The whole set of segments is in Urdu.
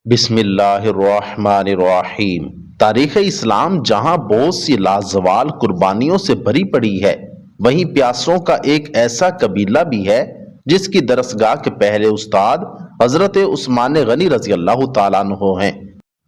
بسم اللہ الرحمن الرحیم۔ تاریخ اسلام جہاں بہت سی لازوال قربانیوں سے بھری پڑی ہے، وہیں پیاسوں کا ایک ایسا قبیلہ بھی ہے جس کی درسگاہ کے پہلے استاد حضرت عثمان غنی رضی اللہ تعالیٰ عنہ ہیں۔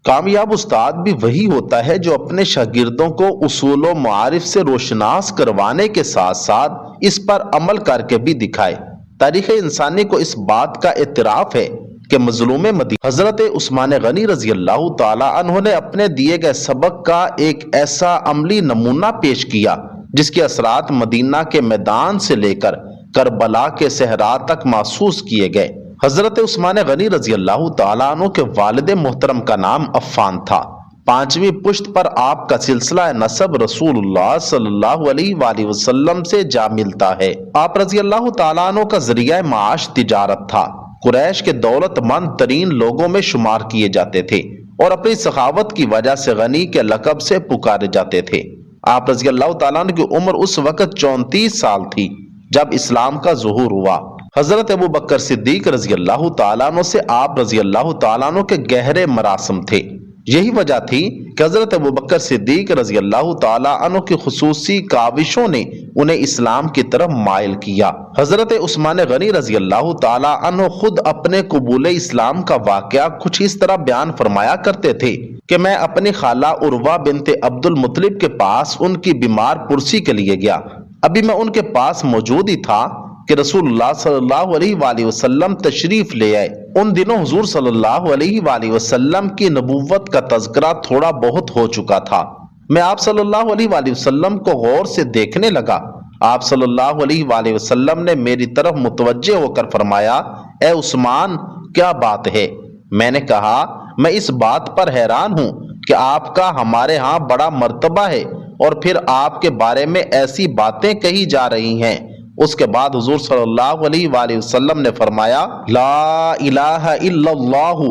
کامیاب استاد بھی وہی ہوتا ہے جو اپنے شاگردوں کو اصول و معارف سے روشناس کروانے کے ساتھ ساتھ اس پر عمل کر کے بھی دکھائے۔ تاریخ انسانی کو اس بات کا اعتراف ہے کہ مظلوم مدینہ حضرت عثمان غنی رضی اللہ تعالی عنہ نے اپنے دیے گئے سبق کا ایک ایسا عملی نمونہ پیش کیا جس کے اثرات مدینہ کے میدان سے لے کر کربلا کے صحرا تک محسوس کیے گئے۔ حضرت عثمان غنی رضی اللہ تعالیٰ عنہ کے والد محترم کا نام عفان تھا۔ 5ویں پشت پر آپ کا سلسلہ نسب رسول اللہ صلی اللہ علیہ وآلہ وسلم سے جا ملتا ہے۔ آپ رضی اللہ تعالیٰ عنہ کا ذریعہ معاش تجارت تھا۔ قریش کے دولت مند ترین لوگوں میں شمار کیے جاتے تھے اور اپنی سخاوت کی وجہ سے غنی کے لقب سے پکارے جاتے تھے۔ آپ رضی اللہ تعالیٰ عنہ کی عمر اس وقت 34 سال تھی جب اسلام کا ظہور ہوا۔ حضرت ابو بکر صدیق رضی اللہ تعالیٰ عنہ سے آپ رضی اللہ تعالیٰ عنہ کے گہرے مراسم تھے۔ یہی وجہ تھی کہ حضرت ابو بکر صدیق رضی اللہ تعالیٰ عنہ کی خصوصی کاوشوں نے انہیں اسلام کی طرف مائل کیا۔ حضرت عثمان غنی رضی اللہ تعالیٰ عنہ خود اپنے قبول اسلام کا واقعہ کچھ اس طرح بیان فرمایا کرتے تھے کہ میں اپنی خالہ عروہ بنت عبد المطلب کے پاس ان کی بیمار پرسی کے لیے گیا۔ ابھی میں ان کے پاس موجود ہی تھا کہ رسول اللہ صلی اللہ علیہ وآلہ وسلم تشریف لے آئے۔ ان دنوں حضور صلی اللہ علیہ وآلہ وسلم کی نبوت کا تذکرہ تھوڑا بہت ہو چکا تھا۔ میں آپ صلی اللہ علیہ وآلہ وسلم کو غور سے دیکھنے لگا۔ آپ صلی اللہ علیہ وآلہ وسلم نے میری طرف متوجہ ہو کر فرمایا، اے عثمان، کیا بات ہے؟ میں نے کہا، میں اس بات پر حیران ہوں کہ آپ کا ہمارے ہاں بڑا مرتبہ ہے اور پھر آپ کے بارے میں ایسی باتیں کہی جا رہی ہیں۔ اس کے بعد حضور صلی اللہ علیہ وآلہ وسلم نے فرمایا، لا الہ الا اللہ،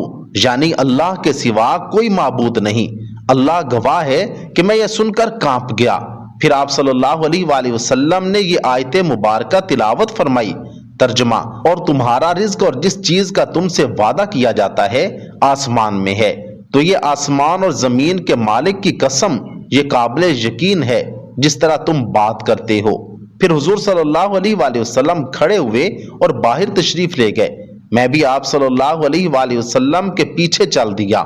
یعنی اللہ کے سوا کوئی معبود نہیں۔ اللہ گواہ ہے کہ میں یہ سن کر کانپ گیا۔ پھر آپ صلی اللہ علیہ وآلہ وسلم نے یہ آیت مبارکہ تلاوت فرمائی۔ ترجمہ: اور تمہارا رزق اور جس چیز کا تم سے وعدہ کیا جاتا ہے آسمان میں ہے، تو یہ آسمان اور زمین کے مالک کی قسم، یہ قابل یقین ہے جس طرح تم بات کرتے ہو۔ پھر حضور صلی اللہ علیہ وآلہ وسلم کھڑے ہوئے اور باہر تشریف لے گئے۔ میں بھی آپ صلی اللہ علیہ وآلہ وسلم کے پیچھے چل دیا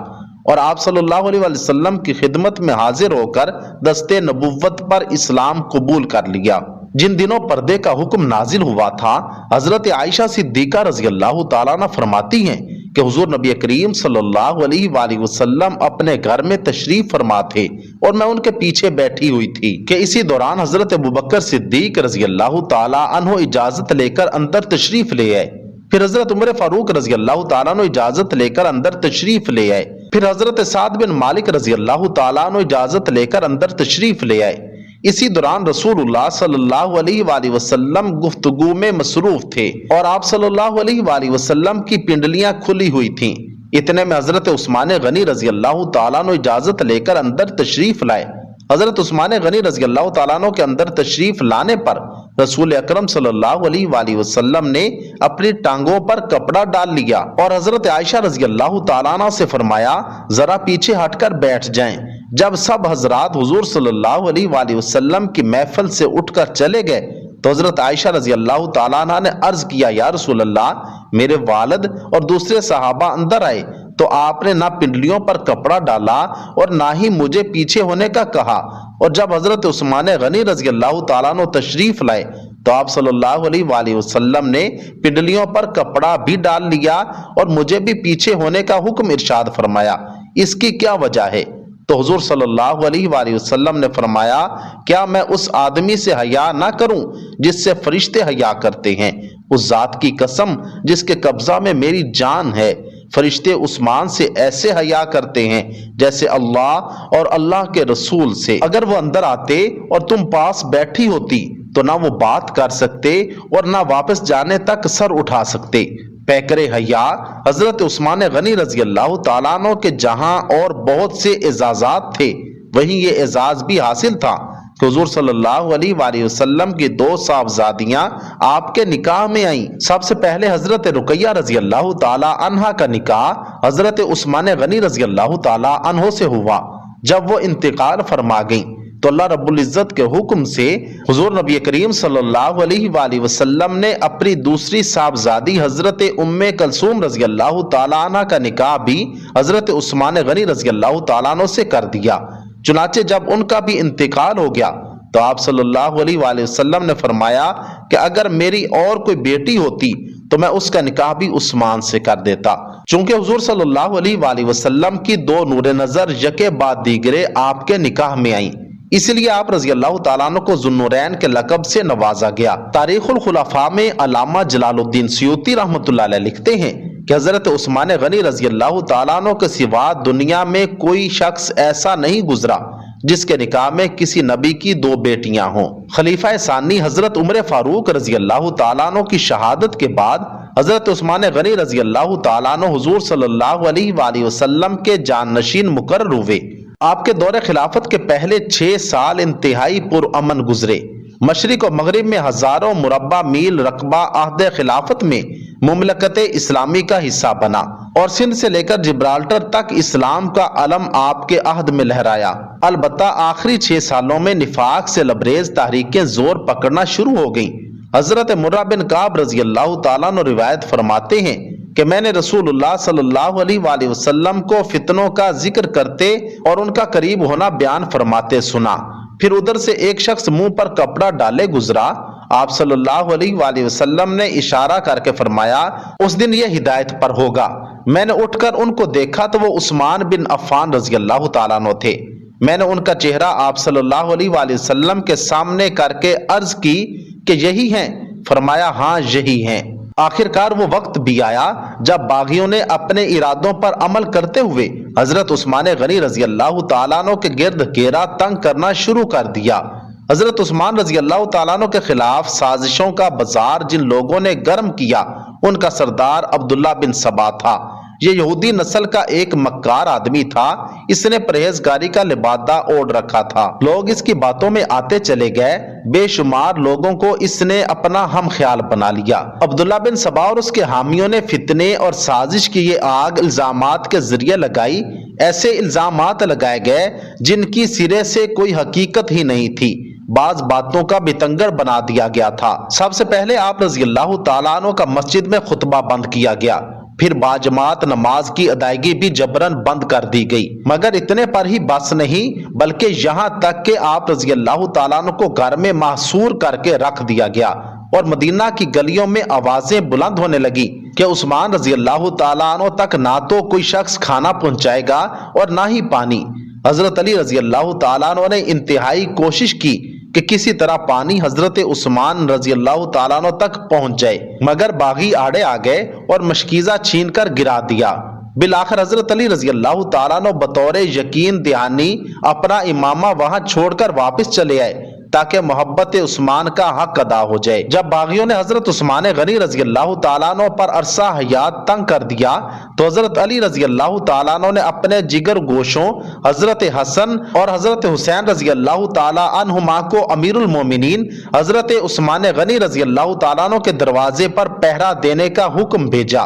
اور آپ صلی اللہ علیہ وآلہ وسلم کی خدمت میں حاضر ہو کر دست نبوت پر اسلام قبول کر لیا۔ جن دنوں پردے کا حکم نازل ہوا تھا، حضرت عائشہ صدیقہ رضی اللہ تعالیٰ عنہ فرماتی ہیں کہ حضور نبی کریم صلی اللہ علیہ وآلہ وسلم اپنے گھر میں تشریف فرما تھے اور میں ان کے پیچھے بیٹھی ہوئی تھی کہ اسی دوران حضرت ابوبکر صدیق رضی اللہ تعالیٰ عنہ اجازت لے کر اندر تشریف لے آئے۔ پھر حضرت عمر فاروق رضی اللہ تعالیٰ عنہ اجازت لے کر اندر تشریف لے آئے۔ پھر حضرت سعد بن مالک رضی اللہ تعالیٰ عنہ اجازت لے کر اندر تشریف لے آئے۔ اسی دوران رسول اللہ صلی اللہ علیہ وآلہ وسلم گفتگو میں مصروف تھے اور آپ صلی اللہ علیہ وآلہ وسلم کی پنڈلیاں کھلی ہوئی تھیں۔ اتنے میں حضرت عثمان غنی رضی اللہ تعالیٰ عنہ اجازت لے کر اندر تشریف لائے۔ حضرت عثمان غنی رضی اللہ تعالیٰ عنہ کے اندر تشریف لانے پر رسول اکرم صلی اللہ علیہ وآلہ وسلم نے اپنی ٹانگوں پر کپڑا ڈال لیا اور حضرت عائشہ رضی اللہ تعالیٰ عنہ سے فرمایا، ذرا پیچھے ہٹ کر بیٹھ جائیں۔ جب سب حضرات حضور صلی اللہ علیہ وآلہ وسلم کی محفل سے اٹھ کر چلے گئے تو حضرت عائشہ رضی اللہ تعالیٰ عنہ نے عرض کیا، یا رسول اللہ، میرے والد اور دوسرے صحابہ اندر آئے تو آپ نے نہ پنڈلیوں پر کپڑا ڈالا اور نہ ہی مجھے پیچھے ہونے کا کہا، اور جب حضرت عثمان غنی رضی اللہ تعالیٰ عنہ تشریف لائے تو آپ صلی اللہ علیہ وآلہ وسلم نے پنڈلیوں پر کپڑا بھی ڈال لیا اور مجھے بھی پیچھے ہونے کا حکم ارشاد فرمایا۔ اس کی کیا وجہ ہے؟ تو حضور صلی اللہ علیہ وآلہ وسلم نے فرمایا، کیا میں اس آدمی سے حیا نہ کروں جس سے فرشتے حیا کرتے ہیں؟ اس ذات کی قسم جس کے قبضہ میں میری جان ہے، فرشتے عثمان سے ایسے حیا کرتے ہیں جیسے اللہ اور اللہ کے رسول سے۔ اگر وہ اندر آتے اور تم پاس بیٹھی ہوتی تو نہ وہ بات کر سکتے اور نہ واپس جانے تک سر اٹھا سکتے۔ پیکر حیا حضرت عثمان غنی رضی اللہ تعالیٰ عنہ کے جہاں اور بہت سے اعزازات تھے، وہیں یہ اعزاز بھی حاصل تھا کہ حضور صلی اللہ علیہ وآلہ وسلم کی دو صاحبزادیاں آپ کے نکاح میں آئیں۔ سب سے پہلے حضرت رقیہ رضی اللہ تعالی عنہا کا نکاح حضرت عثمان غنی رضی اللہ تعالی عنہ سے ہوا۔ جب وہ انتقال فرما گئیں تو اللہ رب العزت کے حکم سے حضور نبی کریم صلی اللہ علیہ وآلہ وسلم نے اپنی دوسری صاحبزادی حضرت ام کلثوم رضی اللہ تعالیٰ عنہ کا نکاح بھی حضرت عثمان غنی رضی اللہ تعالیٰ عنہ سے کر دیا۔ چنانچہ جب ان کا بھی انتقال ہو گیا تو آپ صلی اللہ علیہ وآلہ وسلم نے فرمایا کہ اگر میری اور کوئی بیٹی ہوتی تو میں اس کا نکاح بھی عثمان سے کر دیتا۔ چونکہ حضور صلی اللہ علیہ وآلہ وسلم کی دو نور نظر یکے بعد دیگرے آپ کے نکاح میں آئیں، اس لیے آپ رضی اللہ تعالیٰ عنہ کو ذوالنورین کے لقب سے نوازا گیا۔ تاریخ الخلفاء میں علامہ جلال الدین سیوطی رحمۃ اللہ علیہ لکھتے ہیں کہ حضرت عثمان غنی رضی اللہ تعالیٰ عنہ کے سوا دنیا میں کوئی شخص ایسا نہیں گزرا جس کے نکاح میں کسی نبی کی دو بیٹیاں ہوں۔ خلیفہ ثانی حضرت عمر فاروق رضی اللہ تعالیٰ عنہ کی شہادت کے بعد حضرت عثمان غنی رضی اللہ تعالیٰ عنہ حضور صلی اللہ علیہ وآلہ وسلم کے جانشین مقرر ہوئے۔ آپ کے دور خلافت کے پہلے 6 سال انتہائی پرامن گزرے۔ مشرق و مغرب میں ہزاروں مربع میل رقبہ عہد خلافت میں مملکت اسلامی کا حصہ بنا اور سندھ سے لے کر جبرالٹر تک اسلام کا علم آپ کے عہد میں لہرایا۔ البتہ آخری 6 سالوں میں نفاق سے لبریز تحریکیں زور پکڑنا شروع ہو گئیں۔ حضرت مرہ بن کعب رضی اللہ تعالیٰ عنہ روایت فرماتے ہیں کہ میں نے رسول اللہ صلی اللہ علیہ وآلہ وسلم کو فتنوں کا ذکر کرتے اور ان کا قریب ہونا بیان فرماتے سنا۔ پھر ادھر سے ایک شخص منہ پر کپڑا ڈالے گزرا۔ آپ صلی اللہ علیہ وآلہ وسلم نے اشارہ کر کے فرمایا اس دن یہ ہدایت پر ہوگا۔ میں نے اٹھ کر ان کو دیکھا تو وہ عثمان بن عفان رضی اللہ تعالیٰ عنہ تھے۔ میں نے ان کا چہرہ آپ صلی اللہ علیہ وآلہ وسلم کے سامنے کر کے عرض کی کہ یہی ہیں؟ فرمایا ہاں یہی ہیں۔ آخر کار وہ وقت بھی آیا جب باغیوں نے اپنے ارادوں پر عمل کرتے ہوئے حضرت عثمان غنی رضی اللہ تعالیٰ عنہ کے گرد گھیرا تنگ کرنا شروع کر دیا۔ حضرت عثمان رضی اللہ تعالیٰ عنہ کے خلاف سازشوں کا بازار جن لوگوں نے گرم کیا ان کا سردار عبداللہ بن سبا تھا۔ یہ یہودی نسل کا ایک مکار آدمی تھا۔ اس نے پرہیزگاری کا لبادہ اوڑھ رکھا تھا۔ لوگ اس کی باتوں میں آتے چلے گئے، بے شمار لوگوں کو اس نے اپنا ہم خیال بنا لیا۔ عبداللہ بن سبا اور اس کے حامیوں نے فتنے اور سازش کی یہ آگ الزامات کے ذریعے لگائی۔ ایسے الزامات لگائے گئے جن کی سرے سے کوئی حقیقت ہی نہیں تھی۔ بعض باتوں کا بتنگر بنا دیا گیا تھا۔ سب سے پہلے آپ رضی اللہ تعالیٰ عنہ کا مسجد میں خطبہ بند کیا گیا، پھر باجماعت نماز کی ادائیگی بھی جبرن بند کر دی گئی۔ مگر اتنے پر ہی بس نہیں بلکہ یہاں تک کہ آپ رضی اللہ تعالیٰ عنہ کو گھر میں محصور کر کے رکھ دیا گیا اور مدینہ کی گلیوں میں آوازیں بلند ہونے لگی کہ عثمان رضی اللہ تعالیٰ عنہ تک نہ تو کوئی شخص کھانا پہنچائے گا اور نہ ہی پانی۔ حضرت علی رضی اللہ تعالیٰ عنہ نے انتہائی کوشش کی کہ کسی طرح پانی حضرت عثمان رضی اللہ تعالیٰ عنہ تک پہنچ جائے، مگر باغی آڑے آ گئے اور مشکیزہ چھین کر گرا دیا۔ بالآخر حضرت علی رضی اللہ تعالیٰ عنہ بطور یقین دہانی اپنا امامہ وہاں چھوڑ کر واپس چلے آئے تاکہ محبت عثمان کا حق ادا ہو جائے۔ جب باغیوں نے حضرت عثمان غنی رضی اللہ تعالیٰ عنہ پر عرصہ حیات تنگ کر دیا تو حضرت علی رضی اللہ تعالیٰ عنہ نے اپنے جگر گوشوں حضرت حسن اور حضرت حسین رضی اللہ تعالیٰ عنہما کو امیر المومنین حضرت عثمان غنی رضی اللہ تعالیٰ عنہ کے دروازے پر پہرا دینے کا حکم بھیجا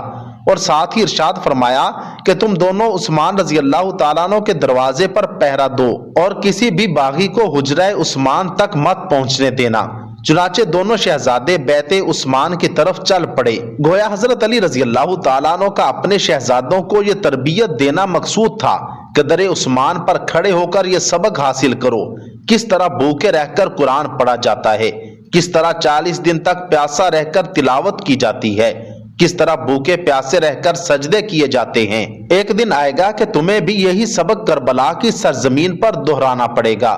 اور ساتھ ہی ارشاد فرمایا کہ تم دونوں عثمان رضی اللہ تعالیٰ عنہ کے دروازے پر پہرا دو اور کسی بھی باغی کو حجرہ عثمان تک مت پہنچنے دینا۔ چنانچہ دونوں شہزادے بیت عثمان کی طرف چل پڑے۔ گویا حضرت علی رضی اللہ تعالیٰ عنہ کا اپنے شہزادوں کو یہ تربیت دینا مقصود تھا کہ در عثمان پر کھڑے ہو کر یہ سبق حاصل کرو کس طرح بھوکے رہ کر قرآن پڑھا جاتا ہے، کس طرح 40 دن تک پیاسا رہ کر تلاوت کی جاتی ہے، کس طرح بھوکے پیاسے رہ کر سجدے کیے جاتے ہیں۔ ایک دن آئے گا کہ تمہیں بھی یہی سبق کربلا کی سرزمین پر دہرانا پڑے گا۔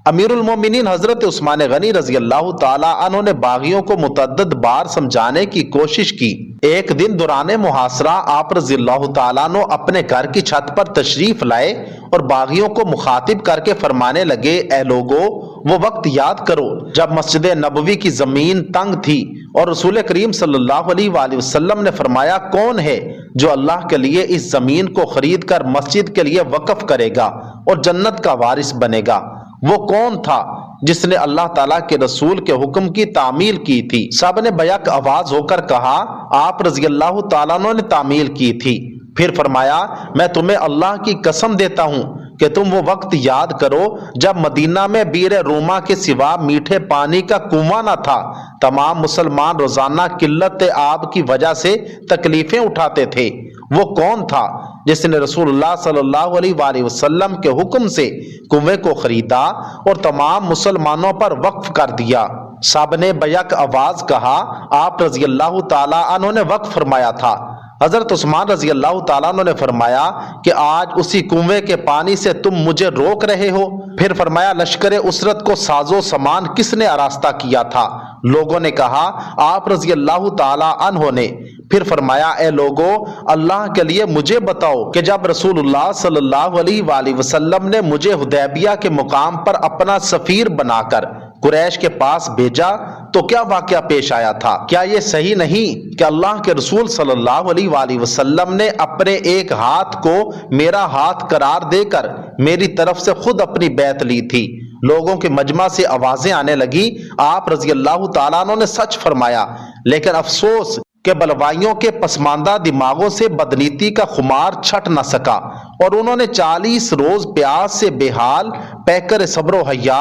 امیر المومنین حضرت عثمان غنی رضی اللہ تعالیٰ عنہ نے باغیوں کو متعدد بار سمجھانے کی کوشش کی۔ ایک دن دوران محاصرہ آپ رضی اللہ تعالیٰ عنہ اپنے گھر کی چھت پر تشریف لائے اور باغیوں کو مخاطب کر کے فرمانے لگے، اے لوگو، وہ وقت یاد کرو جب مسجد نبوی کی زمین تنگ تھی اور رسول کریم صلی اللہ علیہ وآلہ وسلم نے فرمایا کون ہے جو اللہ کے لیے اس زمین کو خرید کر مسجد کے لیے وقف کرے گا اور جنت کا وارث بنے گا، وہ کون تھا جس نے اللہ تعالیٰ کے رسول کے حکم کی تعمیل کی تھی؟ سب نے بیک آواز ہو کر کہا آپ رضی اللہ تعالیٰ عنہ نے تعمیل کی تھی۔ پھر فرمایا میں تمہیں اللہ کی قسم دیتا ہوں کہ تم وہ وقت یاد کرو جب مدینہ میں بیر روما کے سوا میٹھے پانی کا کنواں نہ تھا۔ تمام مسلمان روزانہ قلت آب کی وجہ سے تکلیفیں اٹھاتے تھے۔ وہ کون تھا جس نے رسول اللہ صلی اللہ علیہ وآلہ وسلم کے حکم سے کنویں کو خریدا اور تمام مسلمانوں پر وقف کر دیا؟ سب نے بیک آواز کہا آپ رضی اللہ تعالیٰ عنہ نے وقف فرمایا تھا۔ حضرت عثمان رضی اللہ تعالیٰ عنہ نے فرمایا کہ آج اسی کنویں کے پانی سے تم مجھے روک رہے ہو؟ پھر فرمایا لشکر اسرت کو ساز و سامان کس نے آراستہ کیا تھا؟ لوگوں نے کہا آپ رضی اللہ تعالیٰ عنہ نے۔ پھر فرمایا اے لوگو اللہ کے لیے مجھے بتاؤ کہ جب رسول اللہ صلی اللہ علیہ وآلہ وسلم نے مجھے حدیبیہ کے مقام پر اپنا سفیر بنا کر قریش کے پاس بھیجا تو کیا واقعہ پیش آیا تھا؟ کیا یہ صحیح نہیں کہ اللہ کے رسول صلی اللہ علیہ وآلہ وسلم نے اپنے ایک ہاتھ کو میرا ہاتھ قرار دے کر میری طرف سے خود اپنی بیعت لی تھی؟ لوگوں کے مجمع سے آوازیں آنے لگی آپ رضی اللہ تعالیٰ عنہ نے سچ فرمایا، لیکن افسوس کہ بلوائیوں کے پسماندہ دماغوں سے بدنیتی کا خمار چھٹ نہ سکا اور انہوں نے 40 روز پیاس سے بے حال پیکر صبر و حیا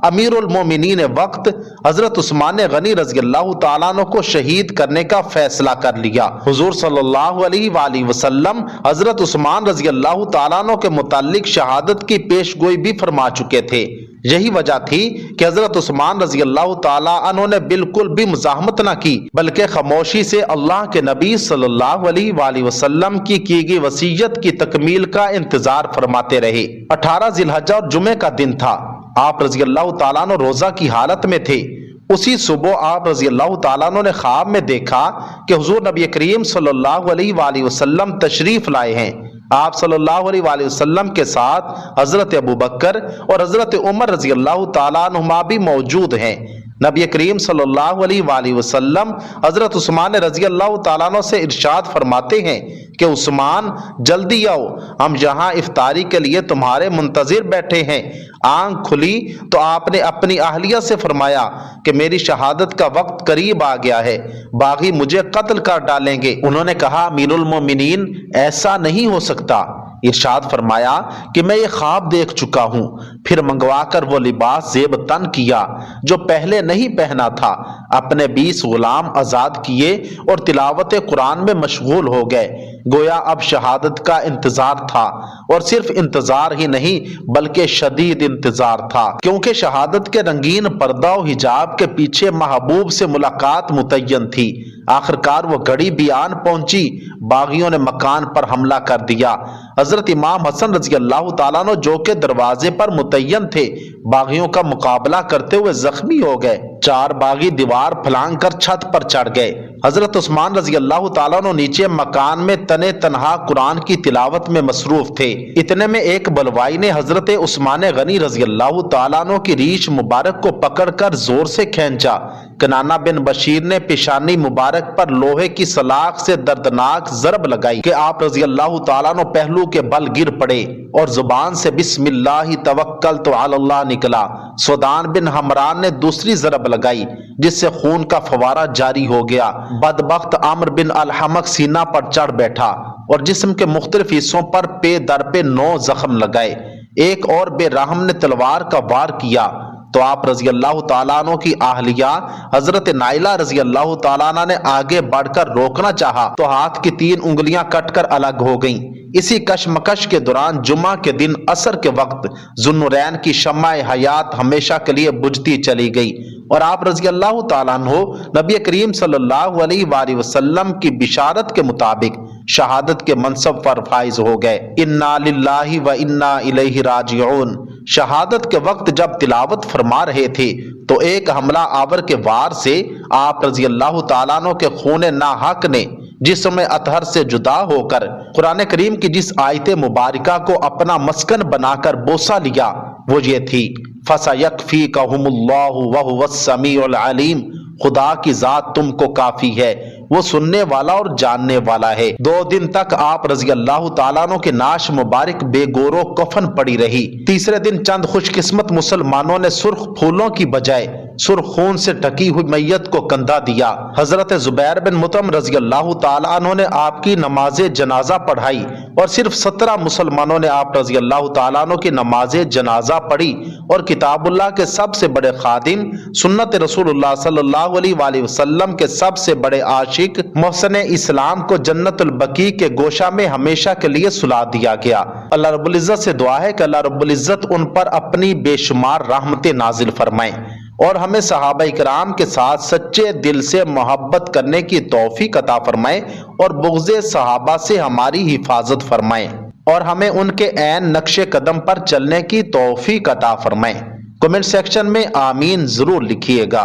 امیر المومنین وقت حضرت عثمان غنی رضی اللہ تعالیٰ عنہ کو شہید کرنے کا فیصلہ کر لیا۔ حضور صلی اللہ علیہ وآلہ وسلم حضرت عثمان رضی اللہ تعالیٰ عنہ کے متعلق شہادت کی پیش گوئی بھی فرما چکے تھے۔ یہی وجہ تھی کہ حضرت عثمان رضی اللہ تعالیٰ عنہ نے بالکل بھی مزاحمت نہ کی بلکہ خاموشی سے اللہ کے نبی صلی اللہ علیہ وآلہ وسلم کی گئی وصیت کی تکمیل کا انتظار فرماتے رہے۔ 18 ذی الحجہ اور جمعے کا دن تھا۔ آپ رضی اللہ تعالیٰ عنہ روزہ کی حالت میں تھے۔ اسی صبح آپ رضی اللہ تعالیٰ عنہ نے خواب میں دیکھا کہ حضور نبی کریم صلی اللہ علیہ وآلہ وسلم تشریف لائے ہیں۔ آپ صلی اللہ علیہ وآلہ وسلم کے ساتھ حضرت ابوبکر اور حضرت عمر رضی اللہ تعالیٰ عنہما بھی موجود ہیں۔ نبی کریم صلی اللہ علیہ وآلہ وسلم حضرت عثمان رضی اللہ تعالیٰ عنہ سے ارشاد فرماتے ہیں کہ عثمان جلدی آؤ، ہم یہاں افطاری کے لیے تمہارے منتظر بیٹھے ہیں۔ آنکھ کھلی تو آپ نے اپنی اہلیہ سے فرمایا کہ میری شہادت کا وقت قریب آ گیا ہے، باغی مجھے قتل کر ڈالیں گے۔ انہوں نے کہا امیر المومنین ایسا نہیں ہو سکتا۔ ارشاد فرمایا کہ میں یہ خواب دیکھ چکا ہوں۔ پھر منگوا کر وہ لباس زیب تن کیا جو پہلے نہیں پہنا تھا، اپنے 20 غلام آزاد کیے اور تلاوت قرآن میں مشغول ہو گئے۔ گویا اب شہادت کا انتظار تھا، اور صرف انتظار ہی نہیں بلکہ شدید انتظار تھا، کیونکہ شہادت کے رنگین پردہ و حجاب کے پیچھے محبوب سے ملاقات متعین تھی۔ آخرکار وہ گھڑی بیان پہنچی، باغیوں نے مکان پر حملہ کر دیا۔ حضرت امام حسن رضی اللہ تعالیٰ عنہ جو کہ دروازے پر متعین تھے باغیوں کا مقابلہ کرتے ہوئے زخمی ہو گئے۔ 4 باغی دیوار پھلانگ کر چھت پر چڑھ گئے۔ حضرت عثمان رضی اللہ تعالیٰ عنہ نیچے مکان میں تنے تنہا قرآن کی تلاوت میں مصروف تھے۔ اتنے میں ایک بلوائی نے حضرت عثمان غنی رضی اللہ تعالیٰ عنہ کی ریش مبارک کو پکڑ کر زور سے کھینچا۔ کنانہ بن بشیر نے پیشانی مبارک پر لوہے کی سلاخ سے دردناک ضرب لگائی کہ آپ رضی اللہ تعالیٰ عنہ پہلو کے بل گر پڑے اور زبان سے بسم اللہ توکلت علی اللہ نکلا۔ سودان بن حمران نے دوسری ضرب لگائی جس سے خون کا فوارہ جاری ہو گیا۔ بدبخت عمرو بن الحمق سینہ پر چڑھ بیٹھا اور جسم کے مختلف حصوں پر پے در پے 9 زخم لگائے۔ ایک اور بے رحم نے تلوار کا وار کیا تو آپ رضی اللہ تعالیٰ عنہ کی اہلیہ حضرت نائلہ رضی اللہ تعالیٰ عنہ نے آگے بڑھ کر روکنا چاہا تو ہاتھ کی 3 انگلیاں کٹ کر الگ ہو گئیں۔ اسی کشمکش کے دوران جمعہ کے دن عصر کے وقت ذوالنورین کی شمع حیات ہمیشہ کے لیے بجھتی چلی گئی اور آپ رضی اللہ تعالیٰ عنہ نبی کریم صلی اللہ علیہ وآلہ وسلم کی بشارت کے مطابق شہادت کے منصب پر فائز ہو گئے۔ انا للہ و انا الیہ راجعون۔ شہادت کے وقت جب تلاوت فرما رہے تھے تو ایک حملہ آور کے وار سے آپ رضی اللہ تعالیٰ عنہ کے خون ناحق نے جسم اطہر سے جدا ہو کر قرآن کریم کی جس آیت مبارکہ کو اپنا مسکن بنا کر بوسہ لیا وہ یہ تھی فَسَيَكْفِيكَهُمُ اللَّهُ وَهُوَ السَّمِيعُ الْعَلِيمُ۔ خدا کی ذات تم کو کافی ہے، وہ سننے والا اور جاننے والا ہے۔ 2 دن تک آپ رضی اللہ تعالیٰ عنہ کے ناش مبارک بے گورو کفن پڑی رہی۔ تیسرے دن چند خوش قسمت مسلمانوں نے سرخ پھولوں کی بجائے سرخ خون سے ڈھکی ہوئی میت کو کندھا دیا۔ حضرت زبیر بن مطعم رضی اللہ تعالیٰ عنہ نے آپ کی نماز جنازہ پڑھائی اور صرف 17 مسلمانوں نے آپ رضی اللہ تعالیٰ عنہ کی نماز جنازہ پڑھی، اور کتاب اللہ کے سب سے بڑے خادم، سنت رسول اللہ صلی اللہ علیہ وآلہ وسلم کے سب سے بڑے عاشق، محسن اسلام کو جنت البقیع کے گوشہ میں ہمیشہ کے لیے سلا دیا گیا۔ اللہ رب العزت سے دعا ہے کہ اللہ رب العزت ان پر اپنی بے شمار رحمتیں نازل فرمائیں اور ہمیں صحابہ کرام کے ساتھ سچے دل سے محبت کرنے کی توفیق عطا فرمائے اور بغض صحابہ سے ہماری حفاظت فرمائے اور ہمیں ان کے عین نقش قدم پر چلنے کی توفیق عطا فرمائے۔ کمنٹ سیکشن میں آمین ضرور لکھیے گا۔